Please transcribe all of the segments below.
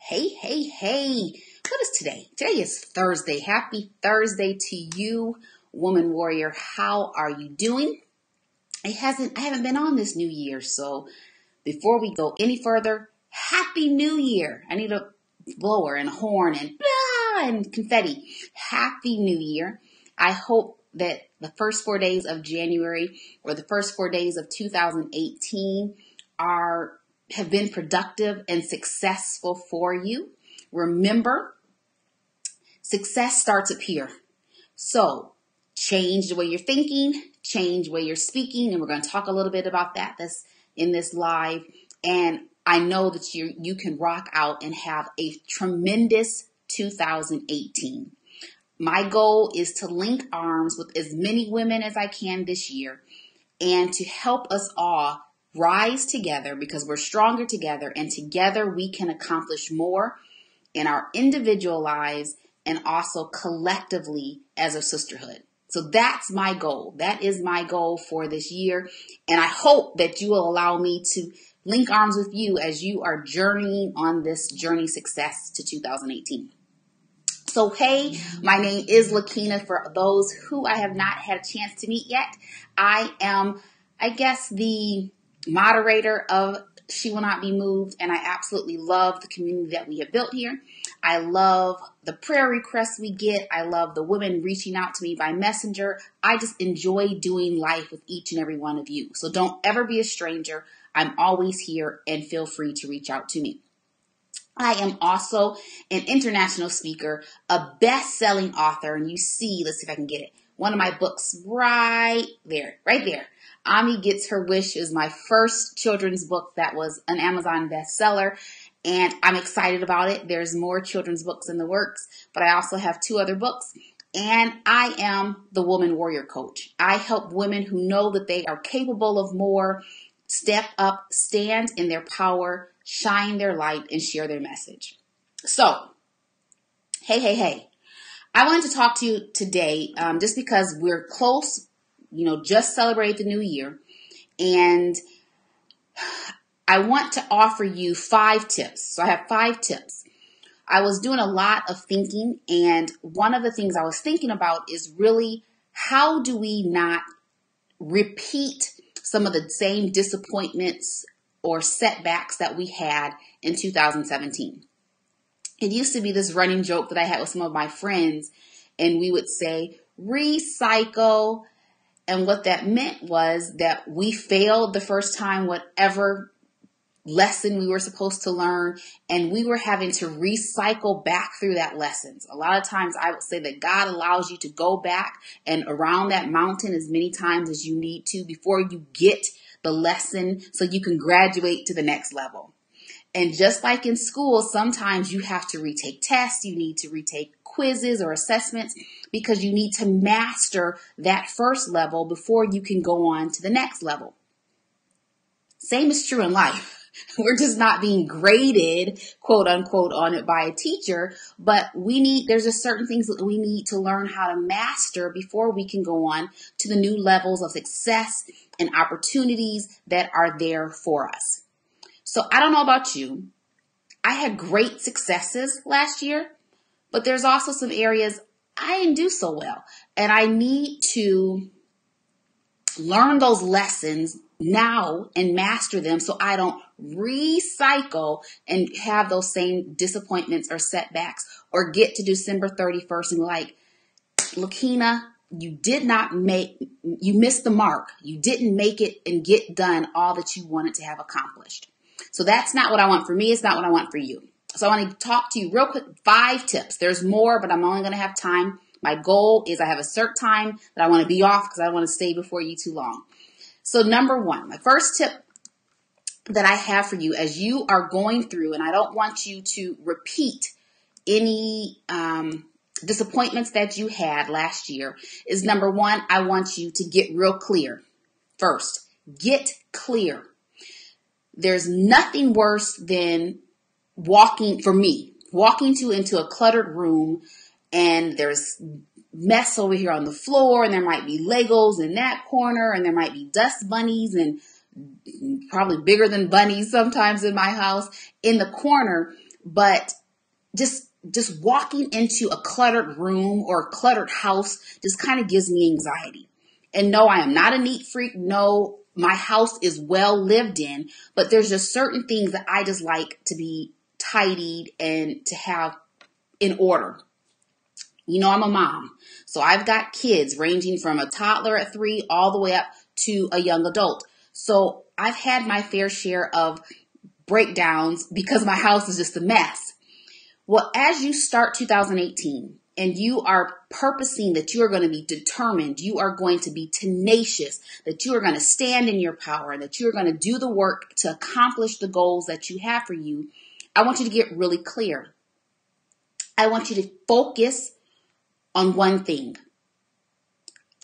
Hey, hey, hey. What is today? Today is Thursday. Happy Thursday to you, woman warrior. How are you doing? I haven't been on this new year, so before we go any further, Happy New Year. I need a blower and a horn and blah and confetti. Happy New Year. I hope that the first 4 days of January or the first 4 days of 2018 have been productive and successful for you. Remember, success starts up here. So change the way you're thinking, change the way you're speaking, and we're going to talk a little bit about that in this live. And I know that you can rock out and have a tremendous 2018. My goal is to link arms with as many women as I can this year and to help us all rise together because we're stronger together, and together we can accomplish more in our individual lives and also collectively as a sisterhood. So that's my goal. That is my goal for this year. And I hope that you will allow me to link arms with you as you are journeying on this journey success to 2018. So, hey, my name is Lakina. For those who I have not had a chance to meet yet, I am, the moderator of She Will Not Be Moved, and I absolutely love the community that we have built here. I love the prayer requests we get. I love the women reaching out to me by messenger. I just enjoy doing life with each and every one of you. So don't ever be a stranger. I'm always here, and feel free to reach out to me. I am also an international speaker, a best-selling author, and let's see if I can get it. One of my books right there. Ami Gets Her Wish is my first children's book that was an Amazon bestseller, and I'm excited about it. There's more children's books in the works, but I also have 2 other books, and I am the Woman Warrior Coach. I help women who know that they are capable of more step up, stand in their power, shine their light, and share their message. So, hey. I wanted to talk to you today just because we're close, just celebrate the new year. And I want to offer you 5 tips. So I have 5 tips. I was doing a lot of thinking, and one of the things I was thinking about is really how do we not repeat some of the same disappointments or setbacks that we had in 2017. It used to be this running joke that I had with some of my friends, and we would say, recycle. And what that meant was that we failed the first time, whatever lesson we were supposed to learn, and we were having to recycle back through that lessons. A lot of times I would say that God allows you to go back and around that mountain as many times as you need to before you get the lesson so you can graduate to the next level. And just like in school, sometimes you have to retake tests, you need to retake quizzes or assessments because you need to master that first level before you can go on to the next level. Same is true in life. We're just not being graded, quote unquote, on it by a teacher, but there's just certain things that we need to learn how to master before we can go on to the new levels of success and opportunities that are there for us. So I don't know about you. I had great successes last year, but there's also some areas I didn't do so well. And I need to learn those lessons now and master them so I don't recycle and have those same disappointments or setbacks or get to December 31st and like, Lakina, you missed the mark. You didn't make it and get done all that you wanted to have accomplished. So that's not what I want for me. It's not what I want for you. So I want to talk to you real quick. 5 tips. There's more, but I'm only going to have time. My goal is I have a certain time that I want to be off because I don't want to stay before you too long. So number 1, my first tip that I have for you as you are going through, and I don't want you to repeat any disappointments that you had last year, is number 1, I want you to get real clear. First, get clear. There's nothing worse than walking into a cluttered room and there's mess over here on the floor and there might be Legos in that corner and there might be dust bunnies and probably bigger than bunnies sometimes in my house in the corner. but just walking into a cluttered room or a cluttered house just kind of gives me anxiety. And no, I am not a neat freak. No, my house is well lived in, but there's just certain things that I just like to be tidied and to have in order. You know, I'm a mom, so I've got kids ranging from a toddler at 3 all the way up to a young adult. So I've had my fair share of breakdowns because my house is just a mess. Well, as you start 2018 and you are purposing that you are going to be determined, you are going to be tenacious, that you are going to stand in your power, that you're going to do the work to accomplish the goals that you have for you, I want you to get really clear. I want you to focus on one thing.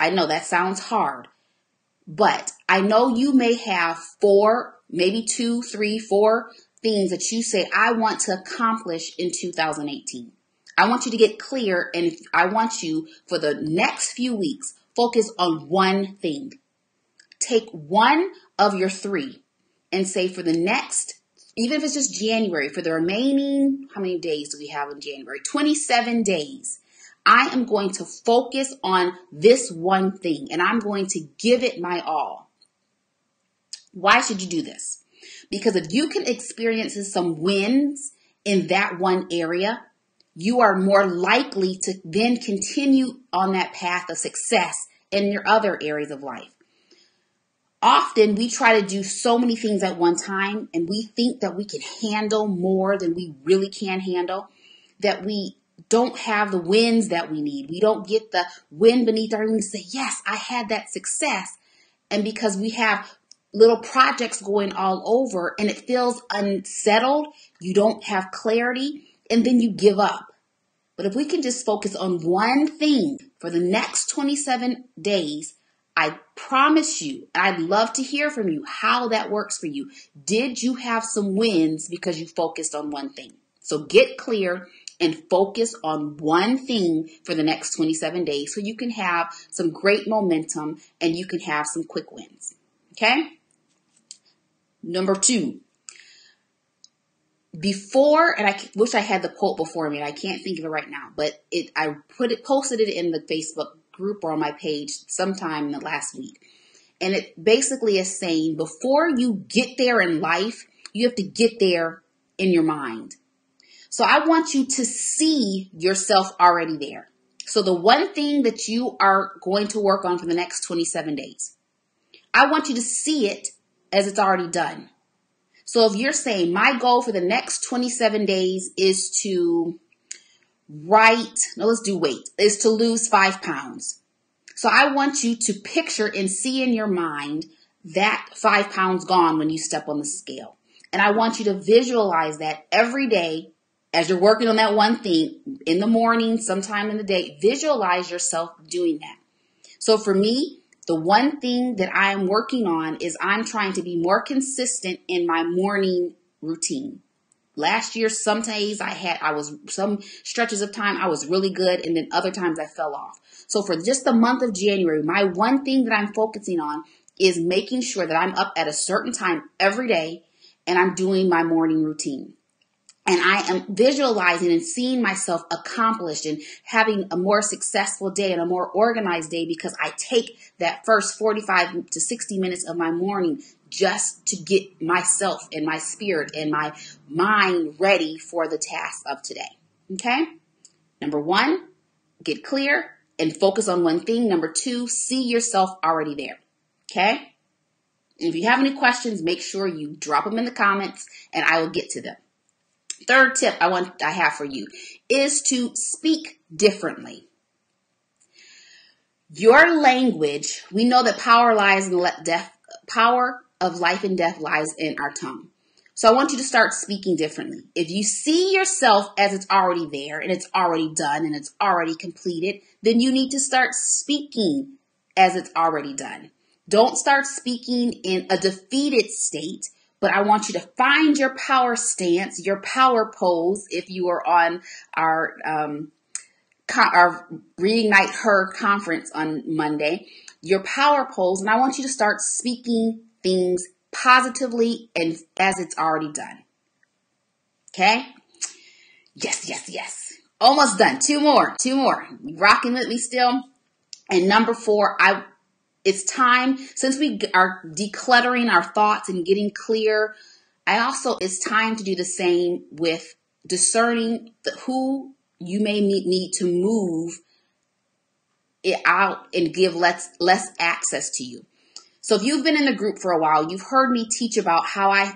I know that sounds hard, but I know you may have 4, maybe 2, 3, 4 things that you say, I want to accomplish in 2018. I want you to get clear, and I want you, for the next few weeks, focus on one thing. Take one of your 3 and say for the next, even if it's just January, for the remaining, how many days do we have in January? 27 days. I am going to focus on this one thing, and I'm going to give it my all. Why should you do this? Because if you can experience some wins in that one area, you are more likely to then continue on that path of success in your other areas of life. Often we try to do so many things at one time, and we think that we can handle more than we really can handle, that we don't have the wins that we need. We don't get the wind beneath our wings to say, yes, I had that success. And because we have little projects going all over and it feels unsettled, you don't have clarity, and then you give up. But if we can just focus on one thing for the next 27 days, I promise you, I'd love to hear from you how that works for you. Did you have some wins because you focused on one thing? So get clear and focus on one thing for the next 27 days so you can have some great momentum and you can have some quick wins. Okay? Number 2. Before, and I wish I had the quote before me, and I can't think of it right now, but I posted it in the Facebook group or on my page sometime in the last week. And it basically is saying, before you get there in life, you have to get there in your mind. So I want you to see yourself already there. So the one thing that you are going to work on for the next 27 days, I want you to see it as it's already done. So if you're saying my goal for the next 27 days is to is to lose 5 pounds. So I want you to picture and see in your mind that 5 pounds gone when you step on the scale. And I want you to visualize that every day as you're working on that one thing in the morning, sometime in the day. Visualize yourself doing that. So for me, the one thing that I am working on is I'm trying to be more consistent in my morning routine. Last year, some days some stretches of time I was really good, and then other times I fell off. So for just the month of January, my one thing that I'm focusing on is making sure that I'm up at a certain time every day and I'm doing my morning routine. And I am visualizing and seeing myself accomplished and having a more successful day and a more organized day because I take that first 45 to 60 minutes of my morning just to get myself and my spirit and my mind ready for the tasks of today. Okay? Number 1, get clear and focus on one thing. Number 2, see yourself already there. Okay? And if you have any questions, make sure you drop them in the comments and I will get to them. Third tip I have for you is to speak differently. Your language, we know that power of life and death lies in our tongue. So I want you to start speaking differently. If you see yourself as it's already there and it's already done and it's already completed, then you need to start speaking as it's already done. Don't start speaking in a defeated state, but I want you to find your power stance, your power pose. If you are on our Reignite Her conference on Monday, your power pose, and I want you to start speaking things positively and as it's already done. Okay? Yes, yes, yes. Almost done. Two more. You rocking with me still? And number 4, it's time, since we are decluttering our thoughts and getting clear, it's time to do the same with discerning who you may need to move it out and give less access to you. So if you've been in the group for a while, you've heard me teach about how I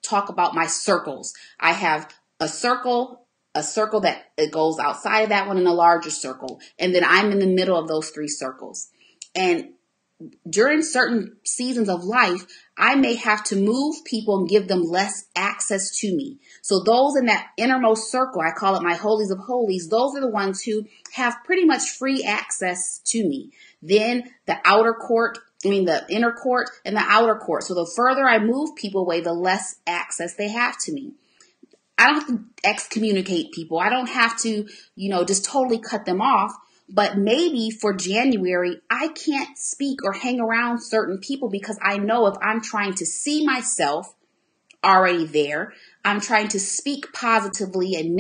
talk about my circles. I have a circle that it goes outside of that one, and a larger circle. And then I'm in the middle of those 3 circles. And during certain seasons of life, I may have to move people and give them less access to me. So those in that innermost circle, I call it my holies of holies, those are the ones who have pretty much free access to me. Then the inner court and the outer court. So the further I move people away, the less access they have to me. I don't have to excommunicate people. I don't have to, just totally cut them off. But maybe for January, I can't speak or hang around certain people because I know if I'm trying to see myself already there, I'm trying to speak positively and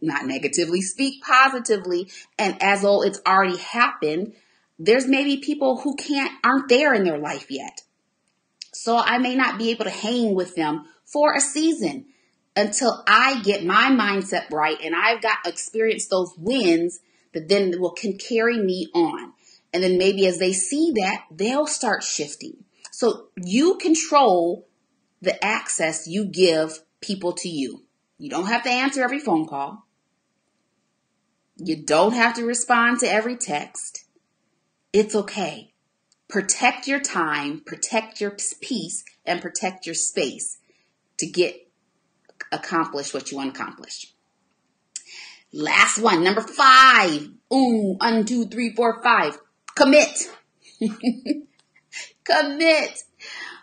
not negatively, speak positively, and as though it's already happened, there's maybe people who aren't there in their life yet. So I may not be able to hang with them for a season until I get my mindset right and I've got experienced those wins that then can carry me on. And then maybe as they see that, they'll start shifting. So you control the access you give people to you. You don't have to answer every phone call. You don't have to respond to every text. It's okay. Protect your time, protect your peace, and protect your space to accomplish what you want to accomplish. Last one, number 5. 1, 2, 3, 4, 5. Commit. Commit.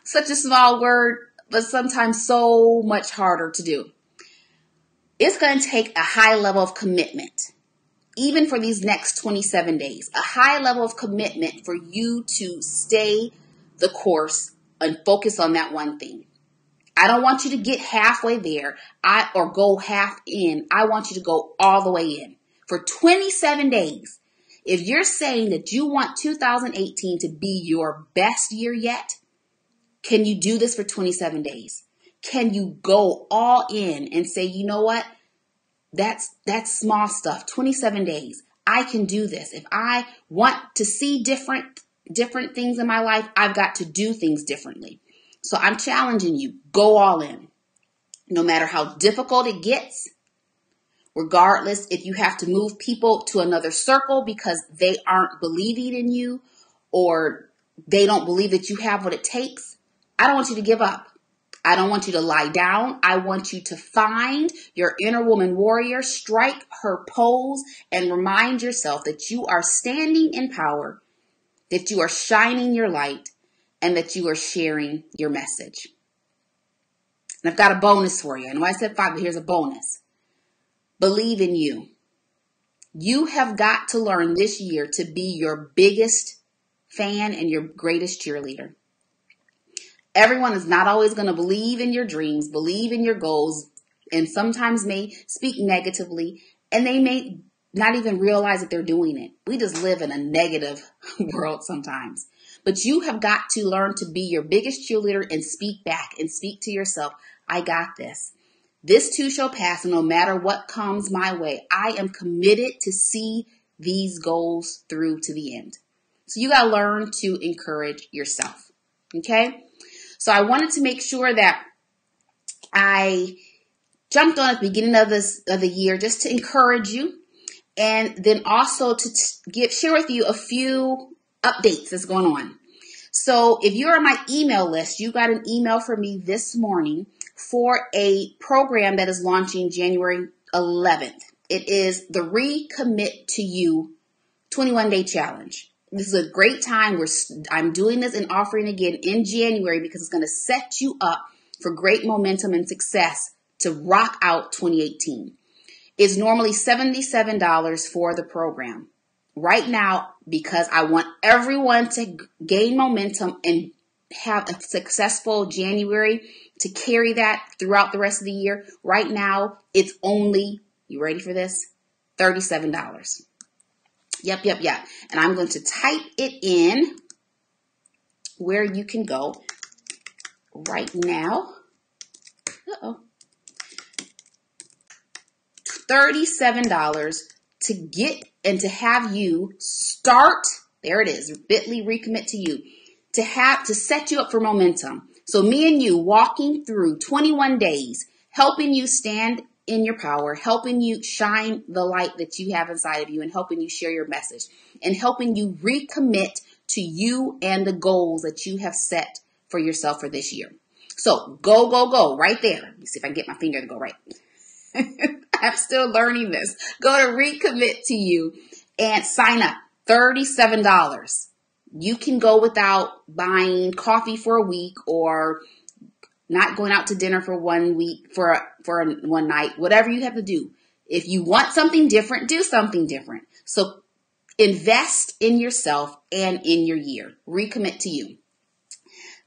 Such a small word, but sometimes so much harder to do. It's going to take a high level of commitment, even for these next 27 days. A high level of commitment for you to stay the course and focus on that one thing. I don't want you to get halfway there or go half in. I want you to go all the way in. For 27 days, if you're saying that you want 2018 to be your best year yet, can you do this for 27 days? Can you go all in and say, you know what? That's small stuff. 27 days. I can do this. If I want to see different things in my life, I've got to do things differently. So I'm challenging you, go all in. No matter how difficult it gets, regardless if you have to move people to another circle because they aren't believing in you or they don't believe that you have what it takes, I don't want you to give up. I don't want you to lie down. I want you to find your inner woman warrior, strike her pose, and remind yourself that you are standing in power, that you are shining your light, and that you are sharing your message. And I've got a bonus for you. I know I said 5, but here's a bonus. Believe in you. You have got to learn this year to be your biggest fan and your greatest cheerleader. Everyone is not always going to believe in your dreams, believe in your goals, and sometimes may speak negatively, and they may not even realize that they're doing it. We just live in a negative world sometimes. But you have got to learn to be your biggest cheerleader and speak back and speak to yourself. I got this. This too shall pass, and no matter what comes my way, I am committed to see these goals through to the end. So you got to learn to encourage yourself. Okay? So I wanted to make sure that I jumped on at the beginning of the year just to encourage you, and then also to share with you a few updates that's going on. So if you're on my email list, you got an email from me this morning for a program that is launching January 11th. It is the Recommit to You 21-day challenge. This is a great time where I'm doing this and offering again in January because it's going to set you up for great momentum and success to rock out 2018. It's normally $77 for the program. Right now, because I want everyone to gain momentum and have a successful January to carry that throughout the rest of the year, right now it's only You ready for this? $37. Yep. And I'm going to type it in where you can go right now. $37 to get and to have you start. There it is. Bitly recommit to you to set you up for momentum. So me and you walking through 21 days, helping you stand in your power, helping you shine the light that you have inside of you, and helping you share your message, and helping you recommit to you and the goals that you have set for yourself for this year. So go right there. Let me see if I can get my finger to go right. I'm still learning this. Go to recommit to you and sign up. $37. You can go without buying coffee for a week or not going out to dinner for 1 week, for one night, whatever you have to do. If you want something different, do something different. So invest in yourself and in your year. Recommit to you.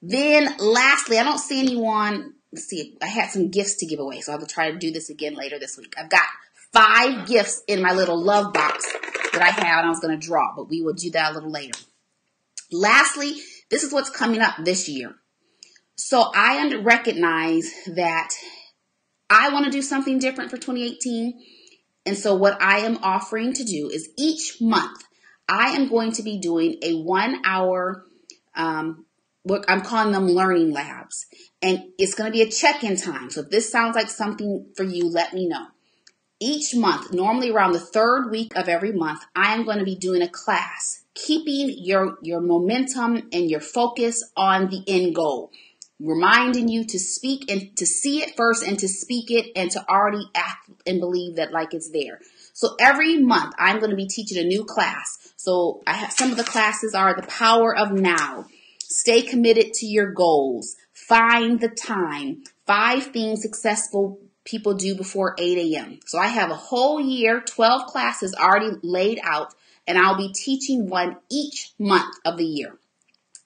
Then lastly, I don't see anyone. Let's see, I had some gifts to give away, so I'll have to try to do this again later this week. I've got 5 gifts in my little love box that I have, and I was going to draw, but we will do that a little later. Lastly, this is what's coming up this year. So I recognize that I want to do something different for 2018. And so what I am offering to do is each month, I am going to be doing a 1 hour, what I'm calling them learning labs. And it's going to be a check-in time. So if this sounds like something for you, let me know. Each month, normally around the 3rd week of every month, I am going to be doing a class, keeping your momentum and your focus on the end goal. Reminding you to speak and to see it first and to speak it and to already act and believe that like it's there. So every month I'm going to be teaching a new class. So I have some of the classes are the power of now, stay committed to your goals, find the time, 5 things successful people do before 8 a.m. So I have a whole year, 12 classes already laid out, and I'll be teaching one each month of the year.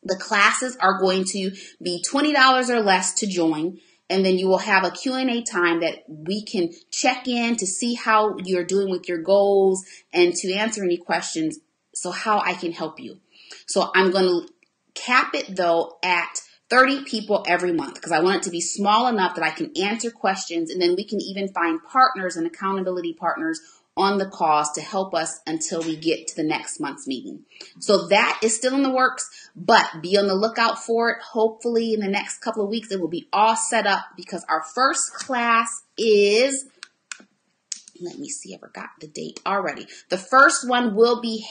The classes are going to be $20 or less to join, and then you will have a Q&A time that we can check in to see how you're doing with your goals and to answer any questions, so how I can help you. So I'm going to cap it, though, at 30 people every month because I want it to be small enough that I can answer questions, and then we can even find partners and accountability partners on the calls to help us until we get to the next month's meeting. So that is still in the works, but be on the lookout for it. Hopefully in the next couple of weeks, it will be all set up because our first class is, let me see, I forgot the date already. The first one will be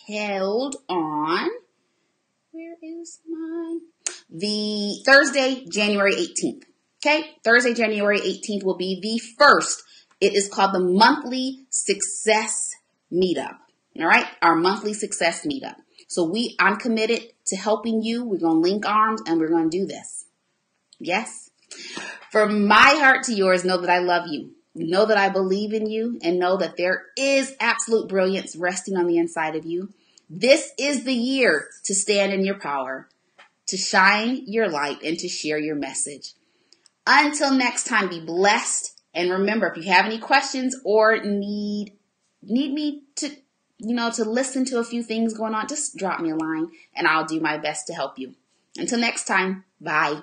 held on, where is mine? The Thursday, January 18th. Okay, Thursday, January 18th will be the first. It is called the Monthly Success Meetup. All right, our Monthly Success Meetup. So I'm committed to helping you. We're going to link arms and we're going to do this. Yes. From my heart to yours, know that I love you. Know that I believe in you and know that there is absolute brilliance resting on the inside of you. This is the year to stand in your power, to shine your light, and to share your message. Until next time, be blessed. And remember, if you have any questions or need me to, to listen to a few things going on, just drop me a line and I'll do my best to help you. Until next time, bye.